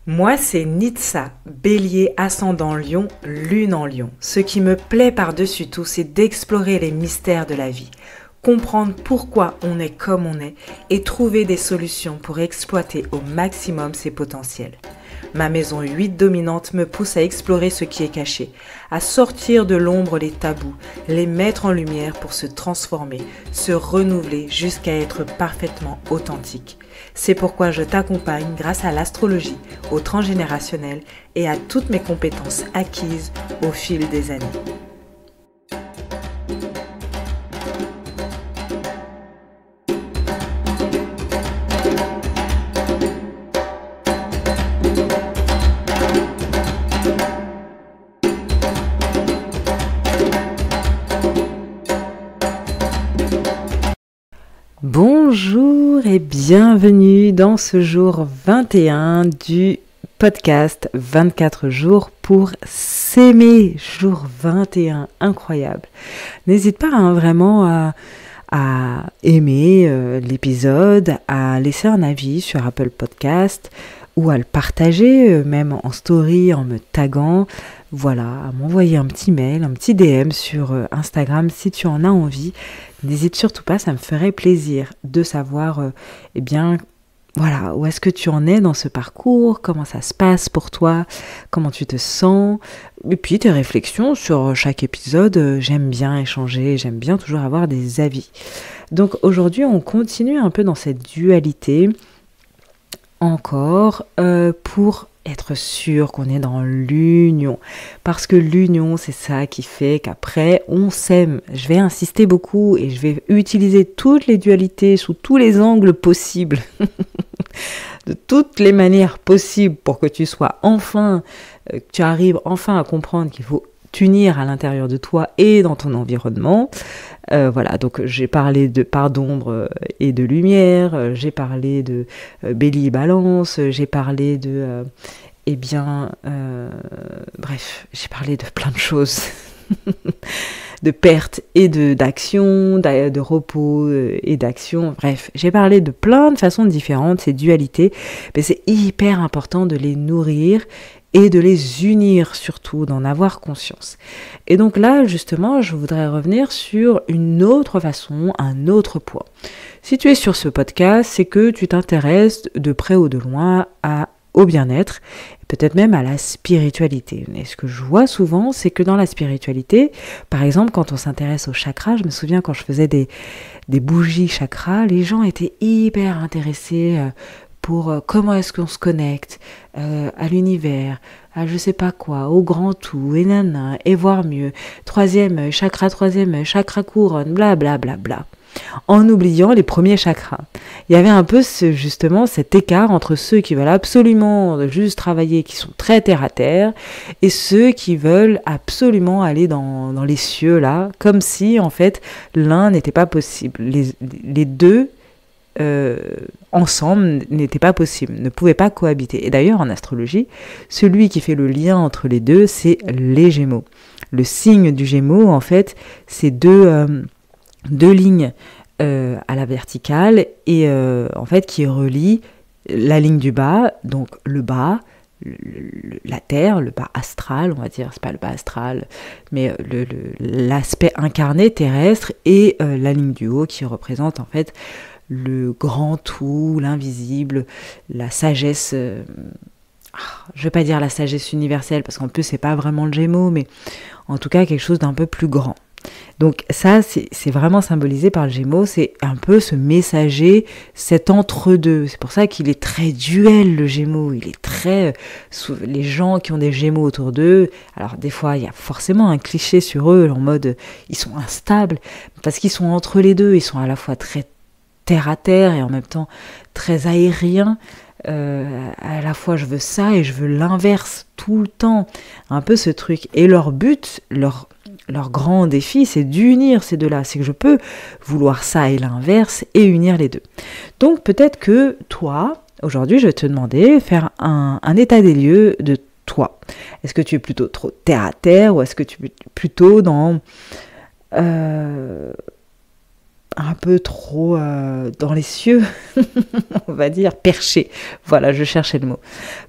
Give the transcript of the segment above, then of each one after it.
Moi, c'est Nitsa, bélier ascendant lion, lune en lion. Ce qui me plaît par-dessus tout, c'est d'explorer les mystères de la vie, comprendre pourquoi on est comme on est et trouver des solutions pour exploiter au maximum ses potentiels. Ma maison 8 dominante me pousse à explorer ce qui est caché, à sortir de l'ombre les tabous, les mettre en lumière pour se transformer, se renouveler jusqu'à être parfaitement authentique. C'est pourquoi je t'accompagne grâce à l'astrologie, au transgénérationnel et à toutes mes compétences acquises au fil des années. Bonjour et bienvenue dans ce jour 21 du podcast 24 jours pour s'aimer. Jour 21, incroyable. N'hésite pas vraiment à aimer l'épisode, à laisser un avis sur Apple Podcast ou à le partager même en story en me taguant. Voilà, à m'envoyer un petit mail, un petit DM sur Instagram si tu en as envie. N'hésite surtout pas, ça me ferait plaisir de savoir, voilà, où est-ce que tu en es dans ce parcours, comment ça se passe pour toi, comment tu te sens, et puis tes réflexions sur chaque épisode. J'aime bien échanger, j'aime bien toujours avoir des avis. Donc aujourd'hui, on continue un peu dans cette dualité encore pour être sûr qu'on est dans l'union. Parce que l'union, c'est ça qui fait qu'après, on s'aime. Je vais insister beaucoup et je vais utiliser toutes les dualités sous tous les angles possibles. De toutes les manières possibles pour que tu sois enfin, que tu arrives enfin à comprendre qu'il faut t'unir à l'intérieur de toi et dans ton environnement. Voilà, donc j'ai parlé de part d'ombre et de lumière, j'ai parlé de Bélier Balance, j'ai parlé de... bref, j'ai parlé de plein de choses. De perte et d'action, de repos et d'action. Bref, j'ai parlé de plein de façons différentes, ces dualités, mais c'est hyper important de les nourrir et de les unir surtout, d'en avoir conscience. Et donc là, justement, je voudrais revenir sur une autre façon, un autre point. Si tu es sur ce podcast, c'est que tu t'intéresses de près ou de loin au bien-être, peut-être même à la spiritualité. Et ce que je vois souvent, c'est que dans la spiritualité, par exemple, quand on s'intéresse aux chakras, je me souviens quand je faisais des bougies chakras, les gens étaient hyper intéressés pour comment est-ce qu'on se connecte à l'univers, à je sais pas quoi, au grand tout, et nana, et voir mieux. Troisième chakra couronne, bla bla bla bla. En oubliant les premiers chakras. Il y avait un peu justement cet écart entre ceux qui veulent absolument juste travailler, qui sont très terre à terre, et ceux qui veulent absolument aller dans les cieux là, comme si en fait l'un n'était pas possible. Les deux ensemble n'était pas possible, ne pouvaient pas cohabiter. Et d'ailleurs en astrologie, celui qui fait le lien entre les deux, c'est les Gémeaux. Le signe du Gémeaux, en fait, c'est deux lignes à la verticale et en fait qui relient la ligne du bas, donc le bas, la terre, le bas astral, on va dire, c'est pas le bas astral, mais l'aspect incarné terrestre et la ligne du haut qui représente en fait le grand tout, l'invisible, la sagesse. Je vais pas dire la sagesse universelle parce qu'en plus c'est pas vraiment le Gémeaux, mais en tout cas quelque chose d'un peu plus grand. Donc ça, c'est vraiment symbolisé par le Gémeaux, c'est un peu ce messager, cet entre-deux. C'est pour ça qu'il est très duel, le Gémeaux. Il est très... les gens qui ont des Gémeaux autour d'eux, alors des fois, il y a forcément un cliché sur eux, en mode, ils sont instables, parce qu'ils sont entre les deux. Ils sont à la fois très terre-à-terre et en même temps très aériens. À la fois, je veux ça et je veux l'inverse tout le temps. Un peu ce truc. Et leur but, leur grand défi, c'est d'unir ces deux-là. C'est que je peux vouloir ça et l'inverse et unir les deux. Donc peut-être que toi, aujourd'hui, je vais te demander de faire un état des lieux de toi. Est-ce que tu es plutôt trop terre à terre ou est-ce que tu es plutôt dans un peu trop dans les cieux, on va dire, perché. Voilà, je cherchais le mot.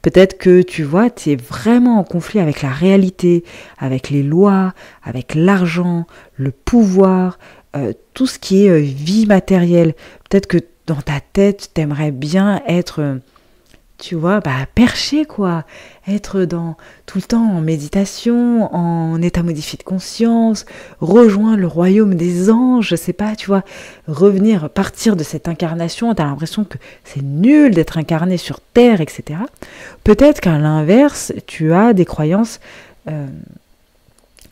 Peut-être que, tu vois, tu es vraiment en conflit avec la réalité, avec les lois, avec l'argent, le pouvoir, tout ce qui est vie matérielle. Peut-être que dans ta tête, tu aimerais bien être... tu vois, perché quoi, être tout le temps en méditation, en état modifié de conscience, rejoindre le royaume des anges, je sais pas, tu vois, partir de cette incarnation, t'as l'impression que c'est nul d'être incarné sur Terre, etc. Peut-être qu'à l'inverse, tu as des croyances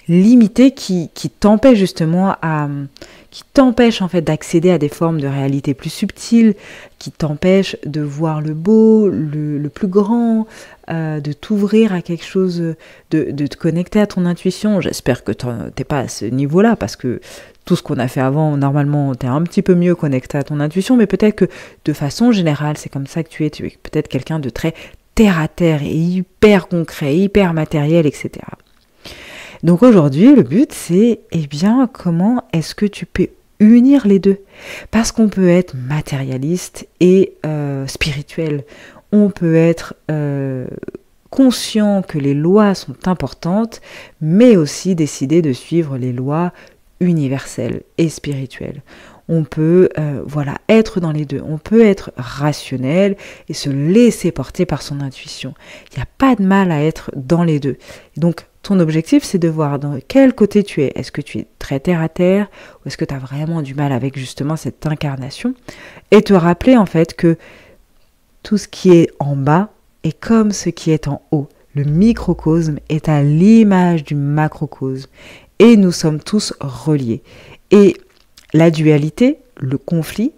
limitées qui t'empêchent justement qui t'empêchent en fait d'accéder à des formes de réalité plus subtiles, qui t'empêchent de voir le beau, le plus grand, de t'ouvrir à quelque chose, de te connecter à ton intuition. J'espère que t'es pas à ce niveau-là, parce que tout ce qu'on a fait avant, normalement, t'es un petit peu mieux connecté à ton intuition, mais peut-être que de façon générale, c'est comme ça que tu es peut-être quelqu'un de très terre-à-terre et hyper concret, hyper matériel, etc. Donc aujourd'hui, le but, c'est, comment est-ce que tu peux unir les deux? Parce qu'on peut être matérialiste et spirituel. On peut être conscient que les lois sont importantes, mais aussi décider de suivre les lois universelles et spirituelles. On peut être dans les deux. On peut être rationnel et se laisser porter par son intuition. Il n'y a pas de mal à être dans les deux. Et donc, ton objectif, c'est de voir dans quel côté tu es. Est-ce que tu es très terre à terre ou est-ce que tu as vraiment du mal avec justement cette incarnation? Et te rappeler en fait que tout ce qui est en bas est comme ce qui est en haut. Le microcosme est à l'image du macrocosme. Et nous sommes tous reliés. Et la dualité, le conflit,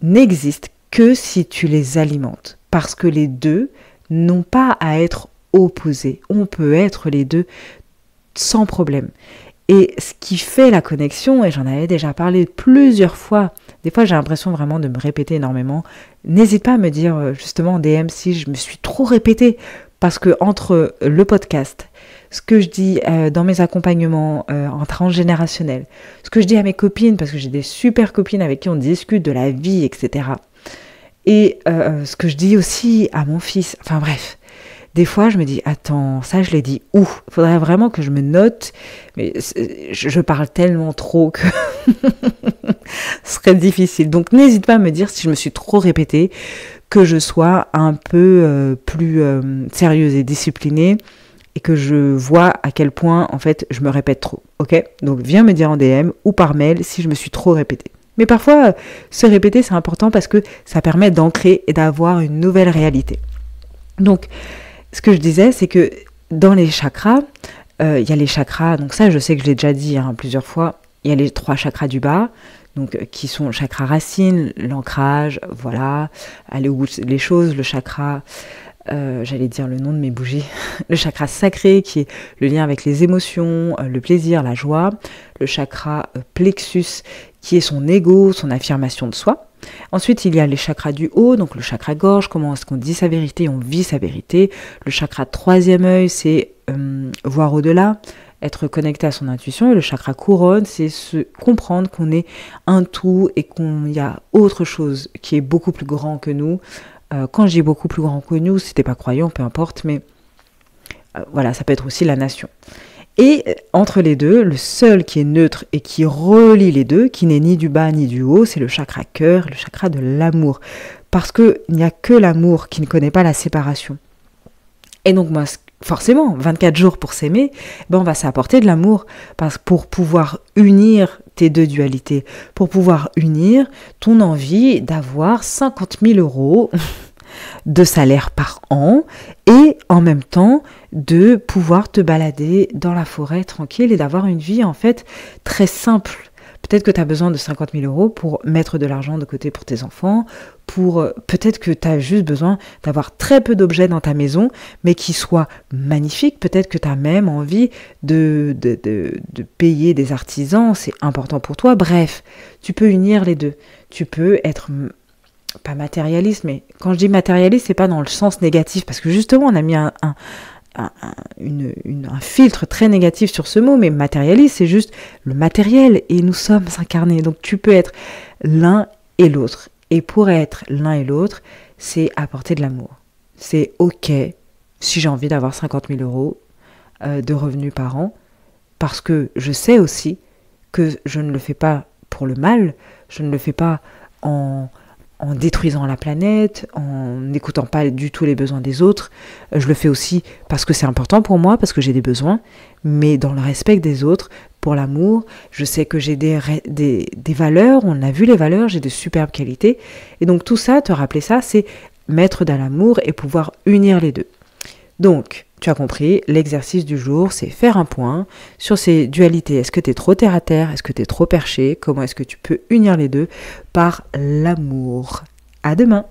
n'existe que si tu les alimentes. Parce que les deux n'ont pas à être opposés. On peut être les deux sans problème. Et ce qui fait la connexion, et j'en avais déjà parlé plusieurs fois, des fois j'ai l'impression vraiment de me répéter énormément, n'hésite pas à me dire justement en DM si je me suis trop répétée, parce que entre le podcast, ce que je dis dans mes accompagnements en transgénérationnel, ce que je dis à mes copines, parce que j'ai des super copines avec qui on discute de la vie, etc. Et ce que je dis aussi à mon fils, enfin bref. Des fois, je me dis, attends, ça je l'ai dit où? Il faudrait vraiment que je me note, mais je parle tellement trop que ce serait difficile. Donc n'hésite pas à me dire si je me suis trop répétée, que je sois un peu plus sérieuse et disciplinée, et que je vois à quel point, en fait, je me répète trop, ok? Donc viens me dire en DM ou par mail si je me suis trop répétée. Mais parfois, se répéter, c'est important parce que ça permet d'ancrer et d'avoir une nouvelle réalité. Donc, ce que je disais, c'est que dans les chakras, il y a les chakras, donc ça je sais que je l'ai déjà dit plusieurs fois, il y a les 3 chakras du bas, donc qui sont le chakra racine, l'ancrage, voilà, aller au bout des choses, le chakra, j'allais dire le nom de mes bougies, le chakra sacré qui est le lien avec les émotions, le plaisir, la joie, le chakra plexus qui est son ego, son affirmation de soi. Ensuite, il y a les chakras du haut, donc le chakra gorge, comment est-ce qu'on dit sa vérité, on vit sa vérité. Le chakra 3e œil, c'est voir au-delà, être connecté à son intuition. Et le chakra couronne, c'est se comprendre qu'on est un tout et qu'il y a autre chose qui est beaucoup plus grand que nous. Quand je dis beaucoup plus grand que nous, si t'es pas croyant, peu importe, mais voilà, ça peut être aussi la nation. Et entre les deux, le seul qui est neutre et qui relie les deux, qui n'est ni du bas ni du haut, c'est le chakra cœur, le chakra de l'amour. Parce qu'il n'y a que l'amour qui ne connaît pas la séparation. Et donc moi, forcément, 24 jours pour s'aimer, on va s'apporter de l'amour pour pouvoir unir tes deux dualités, pour pouvoir unir ton envie d'avoir 50 000 € de salaire par an et en même temps de pouvoir te balader dans la forêt tranquille et d'avoir une vie en fait très simple. Peut-être que tu as besoin de 50 000 € pour mettre de l'argent de côté pour tes enfants, peut-être que tu as juste besoin d'avoir très peu d'objets dans ta maison, mais qui soient magnifiques. Peut-être que tu as même envie de payer des artisans, c'est important pour toi. Bref, tu peux unir les deux. Tu peux être pas matérialiste, mais quand je dis matérialiste, c'est pas dans le sens négatif, parce que justement, on a mis un filtre très négatif sur ce mot, mais matérialiste, c'est juste le matériel, et nous sommes incarnés. Donc tu peux être l'un et l'autre. Et pour être l'un et l'autre, c'est apporter de l'amour. C'est ok si j'ai envie d'avoir 50 000 euros de revenus par an, parce que je sais aussi que je ne le fais pas pour le mal, je ne le fais pas en détruisant la planète, en n'écoutant pas du tout les besoins des autres. Je le fais aussi parce que c'est important pour moi, parce que j'ai des besoins, mais dans le respect des autres, pour l'amour. Je sais que j'ai des valeurs, on a vu les valeurs, j'ai de superbes qualités. Et donc tout ça, te rappeler ça, c'est mettre dans l'amour et pouvoir unir les deux. Donc, tu as compris, l'exercice du jour, c'est faire un point sur ces dualités. Est-ce que tu es trop terre à terre? Est-ce que tu es trop perché? Comment est-ce que tu peux unir les deux par l'amour? À demain!